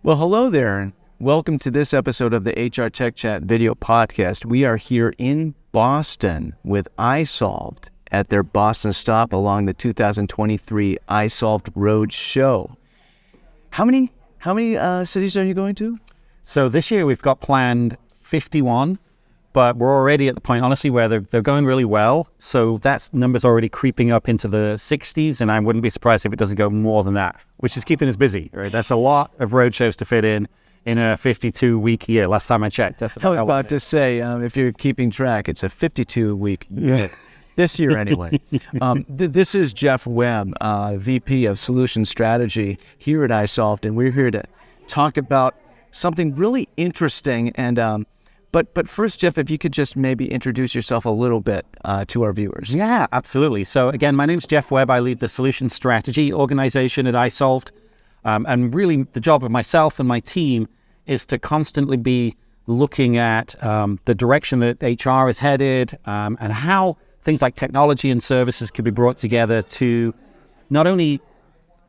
Well, hello there, and welcome to this episode of the HR Tech Chat video podcast. We are here in Boston with isolved at their Boston stop along the 2023 isolved Road Show. How many cities are you going to? So this year we've got planned 51, but we're already at the point, honestly, where they're going really well. So that number's already creeping up into the 60s, and I wouldn't be surprised if it doesn't go more than that, which is keeping us busy, right? That's a lot of road shows to fit in a 52-week year. Last time I checked. I was about to say, if you're keeping track, it's a 52-week year. This year anyway. This is Geoff Webb, VP of Solution Strategy here at isolved, and we're here to talk about something really interesting. And but first, Geoff, if you could just maybe introduce yourself a little bit to our viewers. Yeah, absolutely. So again, my name's Geoff Webb. I lead the Solution Strategy organization at isolved. And really the job of myself and my team is to constantly be looking at the direction that HR is headed and how things like technology and services could be brought together to not only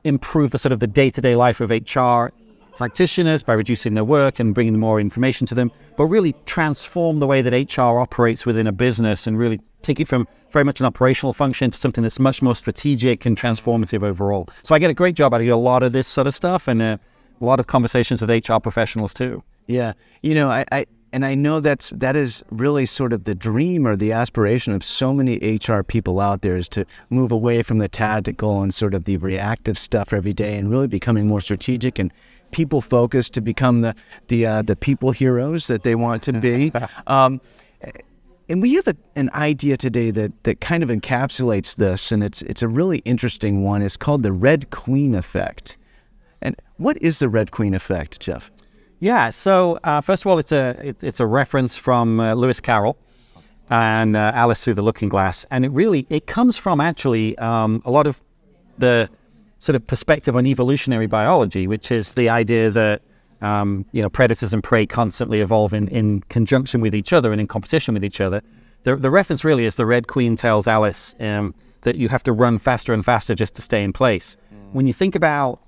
improve the day-to-day life of HR practitioners by reducing their work and bringing more information to them, but really transform the way that HR operates within a business and really take it from very much an operational function to something that's much more strategic and transformative overall. So I get a great job out of a lot of this sort of stuff and a lot of conversations with HR professionals too. Yeah, I know that is really sort of the dream or the aspiration of so many HR people out there, is to move away from the tactical and sort of the reactive stuff every day and really becoming more strategic and people focused to become the people heroes that they want to be. And we have an idea today that kind of encapsulates this, and it's a really interesting one. It's called the Red Queen effect. And what is the Red Queen effect, Geoff? Yeah, so first of all, it's a reference from Lewis Carroll and Alice Through the Looking Glass, and it comes from actually a lot of the sort of perspective on evolutionary biology, which is the idea that predators and prey constantly evolve in conjunction with each other and in competition with each other. The reference really is the Red Queen tells Alice that you have to run faster and faster just to stay in place. When you think about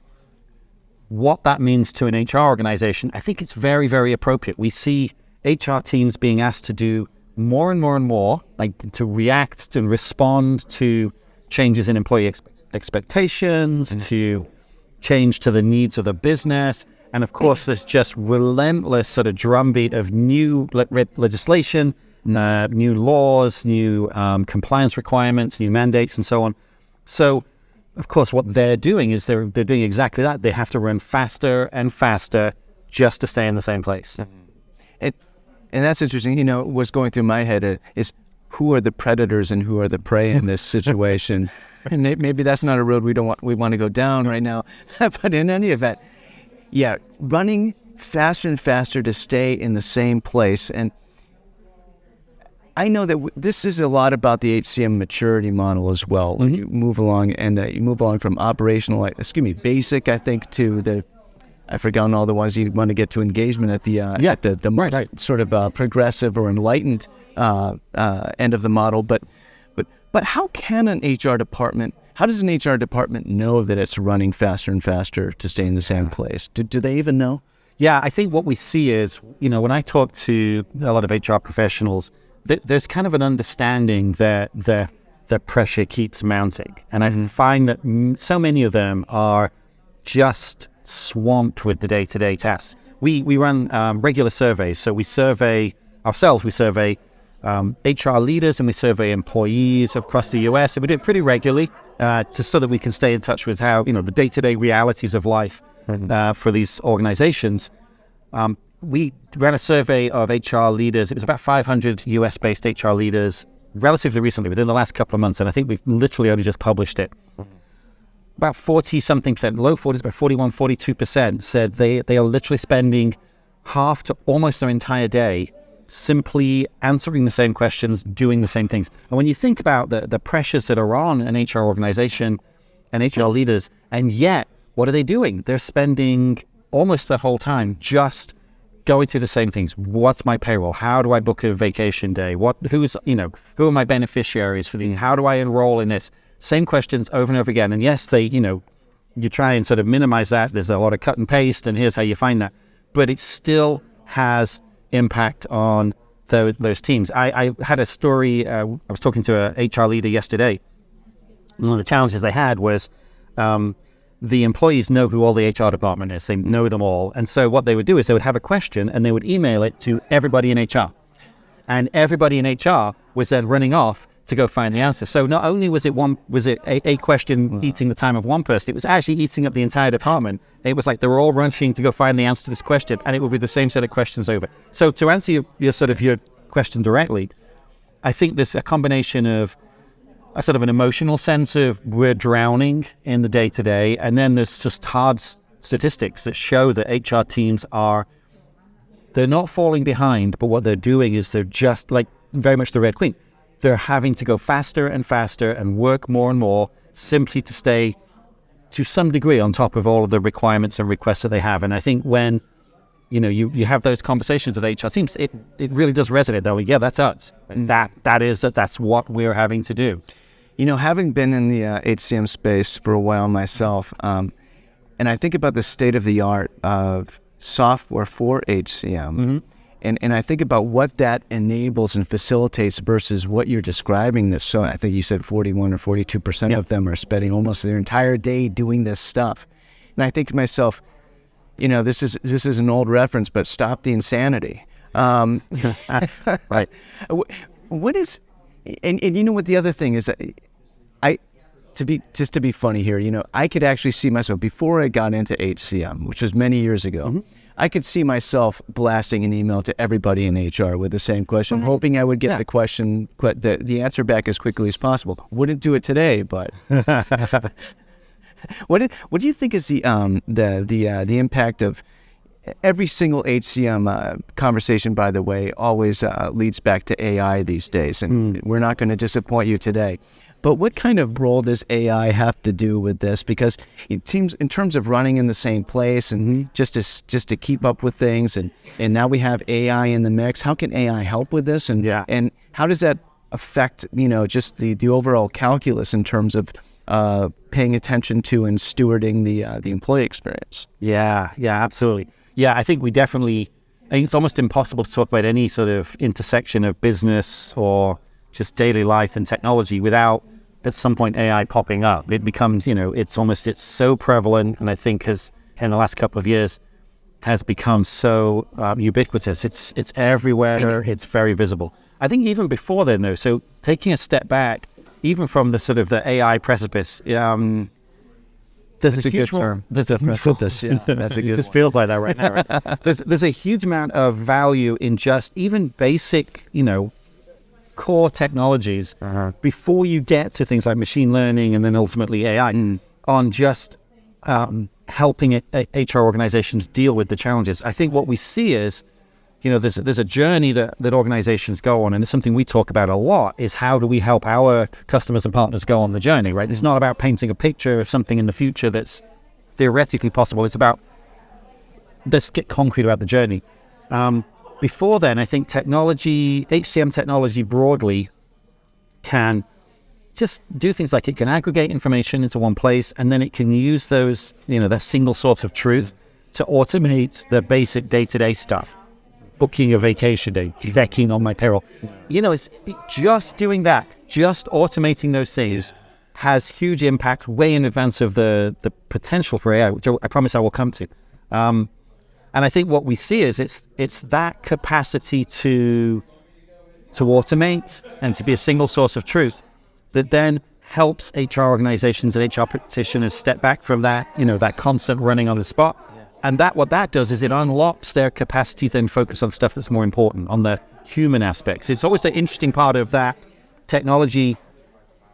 what that means to an HR organization, I think it's very, very appropriate. We see HR teams being asked to do more and more and more, like to react and respond to changes in employee expectations, to change to the needs of the business. And of course, there's just relentless sort of drumbeat of new legislation, new laws, new compliance requirements, new mandates, and so on. So, of course, what they're doing is they're doing exactly that. They have to run faster and faster just to stay in the same place. And that's interesting. What's going through my head is who are the predators and who are the prey in this situation. And maybe that's not a road we want to go down right now. But in any event, yeah, running faster and faster to stay in the same place. And I know that this is a lot about the HCM maturity model as well. Mm-hmm. You move along from basic, I think, to I've forgotten all the ones you want to get to engagement at the most sort of progressive or enlightened end of the model. But how can how does an HR department know that it's running faster and faster to stay in the same place? Do they even know? Yeah, I think what we see is, when I talk to a lot of HR professionals, there's kind of an understanding that the pressure keeps mounting. And I find that so many of them are just swamped with the day-to-day tasks. We run regular surveys. So we survey ourselves, we survey HR leaders, and we survey employees across the US. And we do it pretty regularly so that we can stay in touch with how, the day-to-day realities of life for these organizations. We ran a survey of HR leaders. It was about 500 US-based HR leaders relatively recently, within the last couple of months, and I think we've literally only just published it. About 40-something%, low 40s, about 41, 42% said they are literally spending half to almost their entire day simply answering the same questions, doing the same things. And when you think about the pressures that are on an HR organization and HR leaders, and yet, what are they doing? They're spending almost the whole time just going through the same things. What's my payroll? How do I book a vacation day? Who are my beneficiaries for these? How do I enroll in this? Same questions over and over again. And yes, they, you try and sort of minimize that. There's a lot of cut and paste, and here's how you find that. But it still has impact on those teams. I had a story, I was talking to a HR leader yesterday. One of the challenges they had was the employees know who all the HR department is. They know them all. And so what they would do is they would have a question and they would email it to everybody in HR. And everybody in HR was then running off to go find the answer. So not only was it a question eating the time of one person, it was actually eating up the entire department. It was like they were all rushing to go find the answer to this question, and it would be the same set of questions over. So to answer your question directly, I think there's a combination of a sort of an emotional sense of we're drowning in the day-to-day, and then there's just hard statistics that show that HR teams they're not falling behind, but what they're doing is they're just like very much the Red Queen. They're having to go faster and faster and work more and more simply to stay to some degree on top of all of the requirements and requests that they have. And I think when you have those conversations with HR teams, it really does resonate. Though, yeah, that's us. And that's what we're having to do. Having been in the HCM space for a while myself, and I think about the state of the art of software for HCM, and I think about what that enables and facilitates versus what you're describing. So I think you said 41 or 42% of them are spending almost their entire day doing this stuff. And I think to myself, this is an old reference, but stop the insanity. Right. What is, and you know what the other thing is, to be funny here, I could actually see myself before I got into HCM, which was many years ago. I could see myself blasting an email to everybody in HR with the same question, hoping I would get the answer back as quickly as possible. Wouldn't do it today, but what do you think is the impact of every single HCM conversation? By the way, always leads back to AI these days, and we're not going to disappoint you today. But what kind of role does AI have to do with this? Because it seems, in terms of running in the same place and just to keep up with things, and now we have AI in the mix. How can AI help with this? And how does that affect just the overall calculus in terms of paying attention to and stewarding the employee experience? Yeah, absolutely. Yeah, I think it's almost impossible to talk about any sort of intersection of business or just daily life and technology without at some point AI popping up. It becomes, it's so prevalent, and I think has in the last couple of years has become so ubiquitous. It's everywhere. It's very visible. I think even before then, though, so taking a step back, even from the sort of the AI precipice, there's a huge term. There's a precipice. Yeah, that's a good. It just feels like that right now. Right? There's a huge amount of value in just even basic, core technologies before you get to things like machine learning and then ultimately AI on just helping HR organizations deal with the challenges. I think what we see is, there's a journey that organizations go on, and it's something we talk about a lot, is how do we help our customers and partners go on the journey, right? It's not about painting a picture of something in the future that's theoretically possible. It's about, let's get concrete about the journey. Before then, I think HCM technology broadly can just do things like it can aggregate information into one place, and then it can use those, that single source of truth to automate the basic day-to-day stuff. Booking a vacation day, checking on my payroll. It's just doing that, just automating those things has huge impact way in advance of the potential for AI, which I promise I will come to. And I think what we see is it's that capacity to automate and to be a single source of truth that then helps HR organizations and HR practitioners step back from that, that constant running on the spot. Yeah. And what that does is it unlocks their capacity to then focus on stuff that's more important, on the human aspects. It's always the interesting part of that. Technology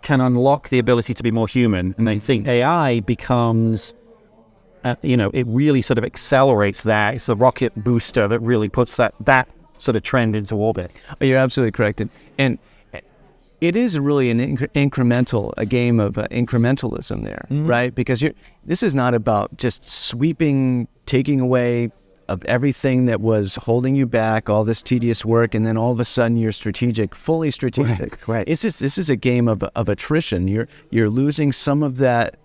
can unlock the ability to be more human. And I think AI becomes... it really sort of accelerates that. It's the rocket booster that really puts that sort of trend into orbit. You're absolutely correct. And it is really a game of incrementalism there, right? Because this is not about just taking away of everything that was holding you back, all this tedious work, and then all of a sudden you're fully strategic. Right. This is a game of attrition. You're losing some of that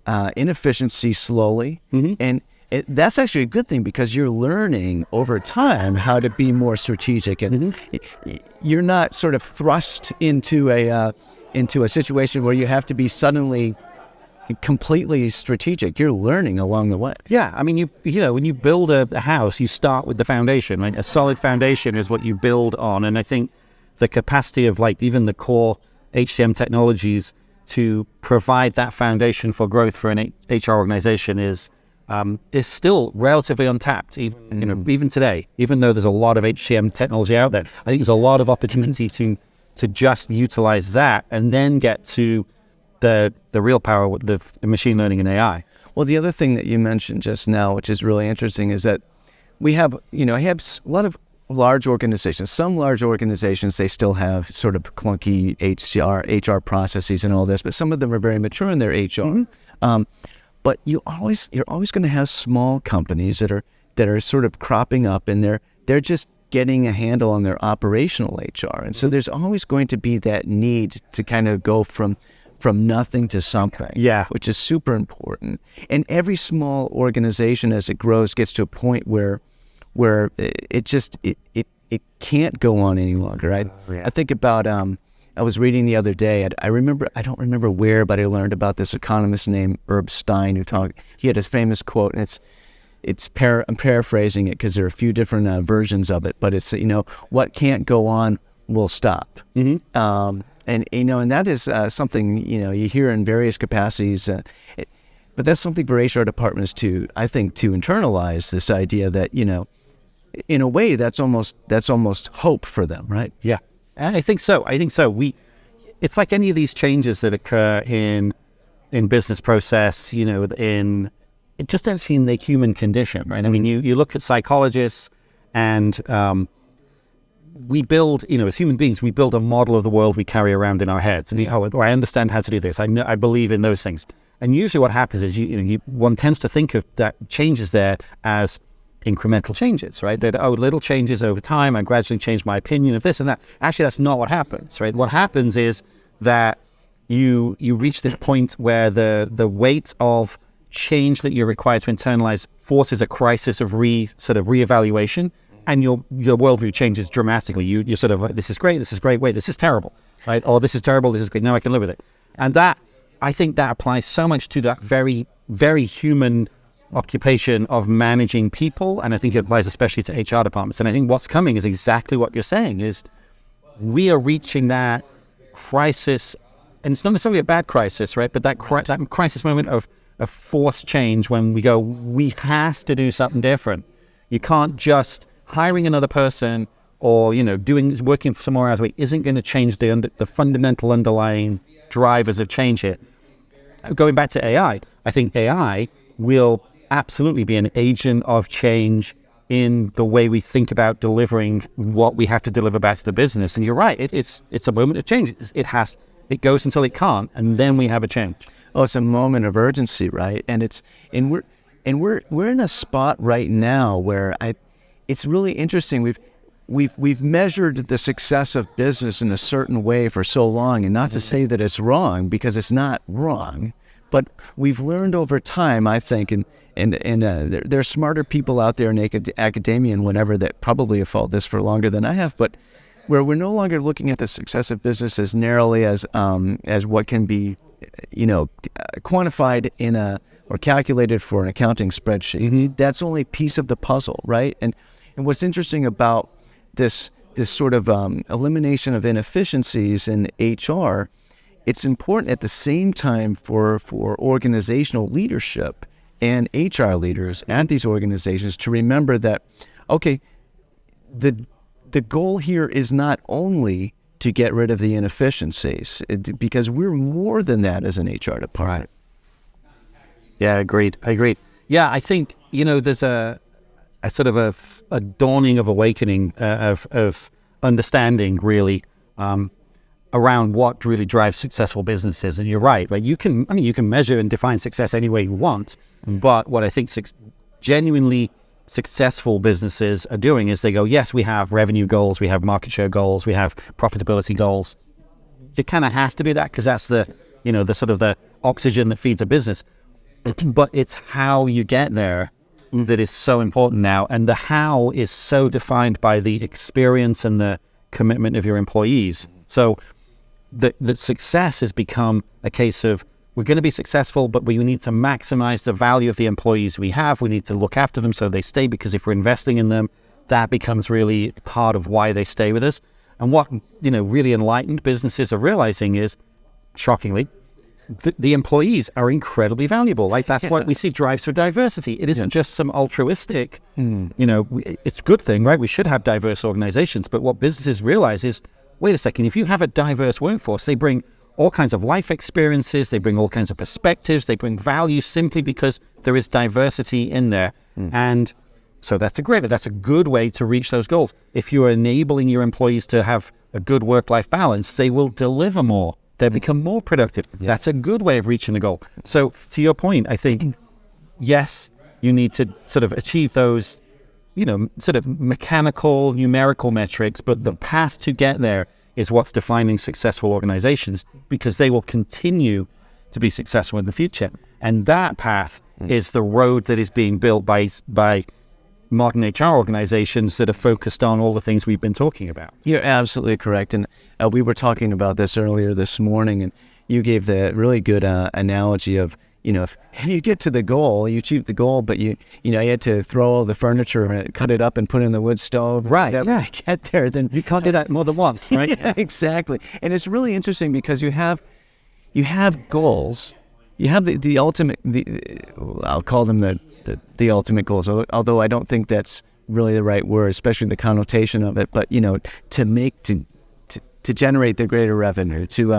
inefficiency slowly, and that's actually a good thing because you're learning over time how to be more strategic, and you're not sort of thrust into a situation where you have to be suddenly completely strategic. You're learning along the way. Yeah, I mean, you know, when you build a house, you start with the foundation, right? A solid foundation is what you build on, and I think the capacity of like even the core HCM technologies to provide that foundation for growth for an HR organization is still relatively untapped, even today. Even though there's a lot of HCM technology out there, I think there's a lot of opportunity to just utilize that and then get to the real power with the machine learning and AI. Well, the other thing that you mentioned just now, which is really interesting, is that we have, I have a lot of large organizations. Some large organizations, they still have sort of clunky HR processes and all this, but some of them are very mature in their HR. But you're always going to have small companies that are sort of cropping up, and they're just getting a handle on their operational HR. And so there's always going to be that need to kind of go from nothing to something, which is super important. And every small organization, as it grows, gets to a point where it can't go on any longer. I think about I was reading the other day. I don't remember where, but I learned about this economist named Herb Stein he had his famous quote, and I'm paraphrasing it because there are a few different versions of it, but it's what can't go on will stop. And that is something you hear in various capacities, but that's something for HR departments to internalize this idea that in a way that's almost hope for them, right? Yeah, I think so. It's like any of these changes that occur in business process, it just actually in the human condition, right? I mean, you look at psychologists, and we build, as human beings, we build a model of the world we carry around in our heads. And I understand how to do this. I believe in those things. And usually what happens is one tends to think of that changes there as incremental changes, right? That, little changes over time, I gradually change my opinion of this and that. Actually, that's not what happens, right? What happens is that you reach this point where the weight of change that you're required to internalize forces a crisis of reevaluation, and your worldview changes dramatically. You're sort of, this is great, wait, this is terrible, right? Or this is terrible, this is great, now I can live with it. And I think that applies so much to that very, very human occupation of managing people, and I think it applies especially to HR departments. And I think what's coming is exactly what you're saying, is we are reaching that crisis, and it's not necessarily a bad crisis, right? But that crisis moment of forced change, when we go, we have to do something different. You can't just hiring another person or working somewhere else isn't going to change the fundamental underlying drivers of change here. Going back to AI, I think AI will absolutely be an agent of change in the way we think about delivering what we have to deliver back to the business. And you're right, it's a moment of change. It goes until it can't, and then we have a change. Oh, it's a moment of urgency, right? And we're in a spot right now where it's really interesting. We've measured the success of business in a certain way for so long, and not to say that it's wrong, because it's not wrong, but we've learned over time, I think, and there are smarter people out there in academia and whatever that probably have followed this for longer than I have, but where we're no longer looking at the success of business as narrowly as what can be, quantified or calculated for an accounting spreadsheet. That's only a piece of the puzzle, right? And what's interesting about this sort of elimination of inefficiencies in HR, it's important at the same time for organizational leadership and HR leaders at these organizations to remember that, okay, the goal here is not only to get rid of the inefficiencies, because we're more than that as an HR department. Right. Yeah, agreed. Yeah, I think, there's a sort of a dawning of awakening of understanding, really, around what really drives successful businesses. And you're right? You can measure and define success any way you want, but what I think genuinely successful businesses are doing is they go, yes, we have revenue goals, we have market share goals, we have profitability goals. You kind of have to do that because that's the sort of the oxygen that feeds a business. but it's how you get there that is so important now. And the how is so defined by the experience and the commitment of your employees. So the success has become a case of, we're going to be successful, but we need to maximize the value of the employees we have. We need to look after them so they stay, because if we're investing in them, that becomes really part of why they stay with us. And what, really enlightened businesses are realizing is, shockingly, the employees are incredibly valuable. Like, that's what we see drives for diversity. It isn't just some altruistic, it's a good thing, right? We should have diverse organizations. But what businesses realize is, wait a second, if you have a diverse workforce, they bring all kinds of life experiences, they bring all kinds of perspectives, they bring value simply because there is diversity in there. And so that's a good way to reach those goals. If you're enabling your employees to have a good work-life balance, they will deliver more. They become more productive. That's a good way of reaching the goal. So to your point, I think, yes, you need to sort of achieve those, sort of mechanical, numerical metrics, but the path to get there is what's defining successful organizations, because they will continue to be successful in the future. And that path is the road that is being built by modern HR organizations that are focused on all the things we've been talking about. You're absolutely correct. And we were talking about this earlier this morning, and you gave the really good analogy of, if you get to the goal, you achieve the goal, but you had to throw all the furniture and cut it up and put it in the wood stove. Right. Yeah. Get there, then you can't do that more than once, right? Yeah, exactly. And it's really interesting because you have goals. You have the ultimate. I'll call them the ultimate goals. Although I don't think that's really the right word, especially the connotation of it. But to generate the greater revenue, to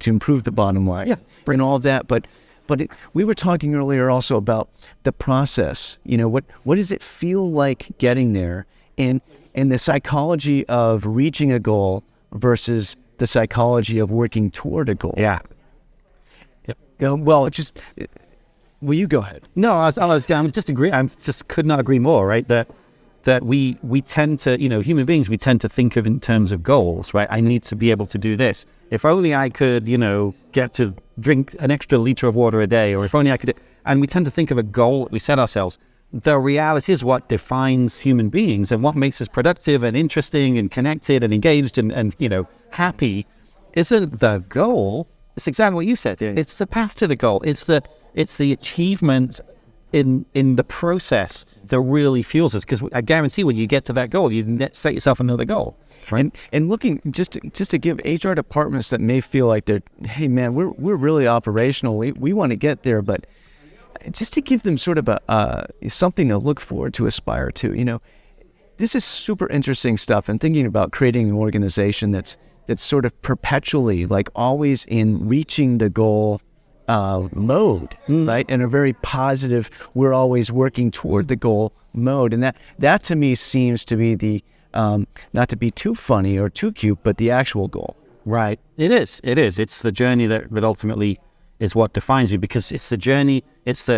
improve the bottom line, and all of that. But we were talking earlier also about the process. What does it feel like getting there, and the psychology of reaching a goal versus the psychology of working toward a goal. Yeah. Well, will you go ahead? No, I just could not agree more. Right, that we tend to, human beings, we tend to think of in terms of goals, right? I need to be able to do this. If only I could, get to drink an extra liter of water a day, or if only I could, and we tend to think of a goal that we set ourselves. The reality is what defines human beings and what makes us productive and interesting and connected and engaged and happy isn't the goal. It's exactly what you said. Yeah. It's the path to the goal. It's the achievement in the process that really fuels us, because I guarantee when you get to that goal, you set yourself another goal. Right? And looking just to give HR departments that may feel like they're, hey man, we're really operational, we want to get there, but just to give them sort of a something to look forward to, aspire to. This is super interesting stuff, and thinking about creating an organization that's sort of perpetually, like, always in reaching the goal mode, right? And a very positive, we're always working toward the goal mode. And that to me seems to be the, not to be too funny or too cute, but the actual goal. Right. It is. It's the journey that ultimately is what defines you, because it's the journey, it's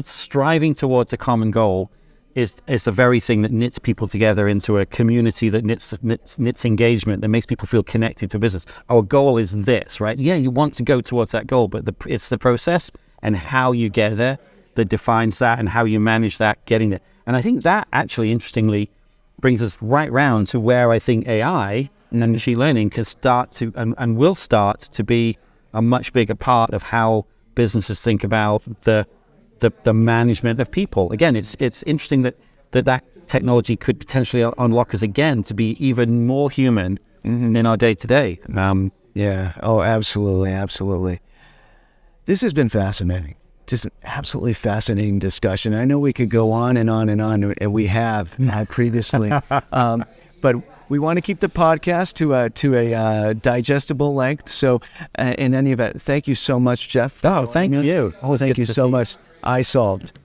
striving towards a common goal is the very thing that knits people together into a community, that knits engagement, that makes people feel connected to a business. Our goal is this, right? Yeah, you want to go towards that goal, but it's the process and how you get there that defines that, and how you manage that getting there. And I think that actually, interestingly, brings us right round to where I think AI and machine learning can start to and will start to be a much bigger part of how businesses think about the management of people. Again, it's interesting that technology could potentially unlock us again to be even more human in our day-to-day. Yeah. Oh, absolutely. This has been fascinating. Just an absolutely fascinating discussion. I know we could go on and on and on, and we have previously, but we want to keep the podcast to a digestible length. So, in any event, thank you so much, Geoff. Oh, thank you. Thank you so much. isolved.